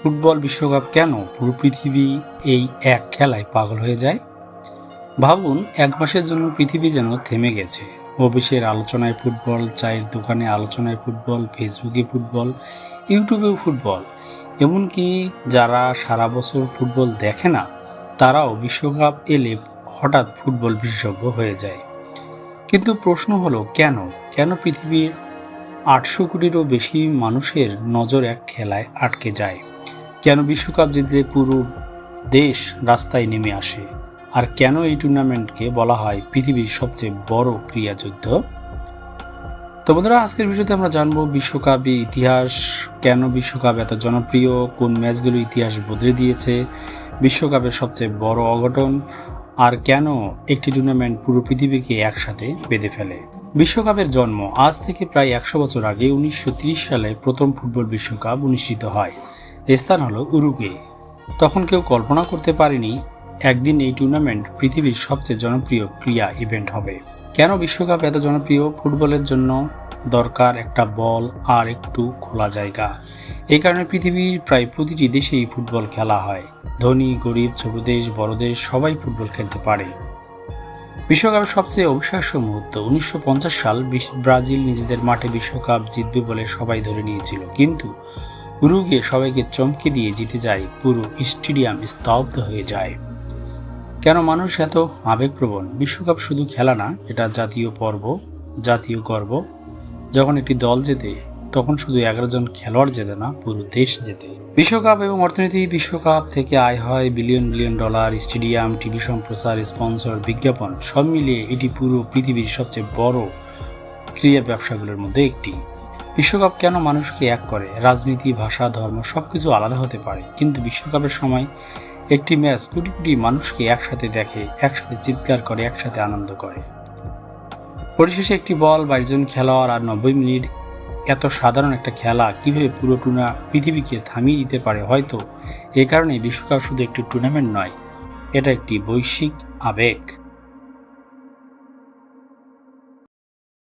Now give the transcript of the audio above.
Football বিশ্বকাপ কেন পুরো পৃথিবী এই এক খেলায় পাগল হয়ে যায়? ভাবুন, এক মাসের জন্য পৃথিবী যেন থেমে গেছে। অফিসের আলোচনায় ফুটবল, চায়ের দোকানে আলোচনায় ফুটবল, ফেসবুকে ফুটবল, ইউটিউবেও ফুটবল। এমনকি যারা সারা বছর ফুটবল দেখে না, তারাও বিশ্বকাপ এলে হঠাৎ ফুটবল বিশেষজ্ঞ হয়ে যায়। কিন্তু প্রশ্ন হলো কেন? কেন পৃথিবীর ৮০০ কোটিরও বেশি মানুষের নজর এক খেলায় আটকে যায়? কেন বিশ্বকাপ জিতলে পুরো দেশ রাস্তায় নেমে আসে? আর কেন এই টুর্নামেন্টকে বলা হয় পৃথিবীর সবচেয়ে বড় ক্রীড়া যুদ্ধ? তো বন্ধুরা, আজকের ভিডিওতে আমরা জানবো বিশ্বকাপের ইতিহাস, কেন বিশ্বকাপ এত জনপ্রিয়, কোন ম্যাচগুলো ইতিহাস বদলে দিয়েছে, বিশ্বকাপের সবচেয়ে বড় অঘটন, আর কেন একটি টুর্নামেন্ট পুরো পৃথিবীকে একসাথে বেঁধে ফেলে। বিশ্বকাপের জন্ম আজ থেকে প্রায় ১০০ বছর আগে ১৯৩০ সালে প্রথম ফুটবল বিশ্বকাপ অনুষ্ঠিত হয়। স্থান হলো উরুগুয়ে। তখন কেউ কল্পনা করতে পারেনি একদিন এই টুর্নামেন্ট পৃথিবীর সবচেয়ে জনপ্রিয় ক্রীড়া ইভেন্ট হবে। কেন বিশ্বকাপ এত জনপ্রিয়? ফুটবলের জন্য দরকার একটা বল আর একটু খোলা জায়গা। এই কারণে পৃথিবীর প্রায় প্রতিটি দেশেই ফুটবল খেলা হয়। ধনী, গরিব, ছোট দেশ, বড় দেশ সবাই ফুটবল খেলতে পারে। বিশ্বকাপের সবচেয়ে অবিশ্বাস্য মুহূর্ত ১৯৫০ সাল ব্রাজিল নিজেদের মাঠে বিশ্বকাপ জিতবে বলে সবাই ধরে নিয়েছিল, কিন্তু উরুগুয়ে সবাইকে চমকে দিয়ে জিতে যায়। পুরো স্টেডিয়াম স্তব্ধ হয়ে যায়। কেন মানুষ এত আবেগপ্রবণ? বিশ্বকাপ শুধু খেলা না, এটা জাতীয় পর্ব, জাতীয় গর্ব। যখন একটি দল জেতে তখন শুধু ১১ জন খেলোয়াড় জেতে না, পুরো দেশ জেতে। বিশ্বকাপ এবং অর্থনীতি। বিশ্বকাপ থেকে আয় হয় billion billion dollar. Stadium, TV সম্প্রচার, স্পন্সর, বিজ্ঞাপন সব মিলিয়ে এটি পুরো পৃথিবীর সবচেয়ে বড় ক্রীড়া ব্যবসাগুলোর মধ্যে একটি। বিশ্বকাপ কেন মানুষকে এক করে? রাজনীতি, ভাষা, ধর্ম সবকিছু আলাদা হতে পারে, কিন্তু বিশ্বকাপের সময় একটি ম্যাচ কোটি কোটি মানুষকে একসাথে দেখে, একসাথে চিৎকার করে, একসাথে আনন্দ করে। পরিশেষে একটি বল, ২২ জন খেলোয়াড় আর ৯০ মিনিট, এত সাধারণ একটা খেলা কিভাবে পুরো পৃথিবীকে থামিয়ে দিতে পারে? হয়তো এ কারণে বিশ্বকাপ শুধু একটি টুর্নামেন্ট নয়, এটা একটি বৈশ্বিক আবেগ।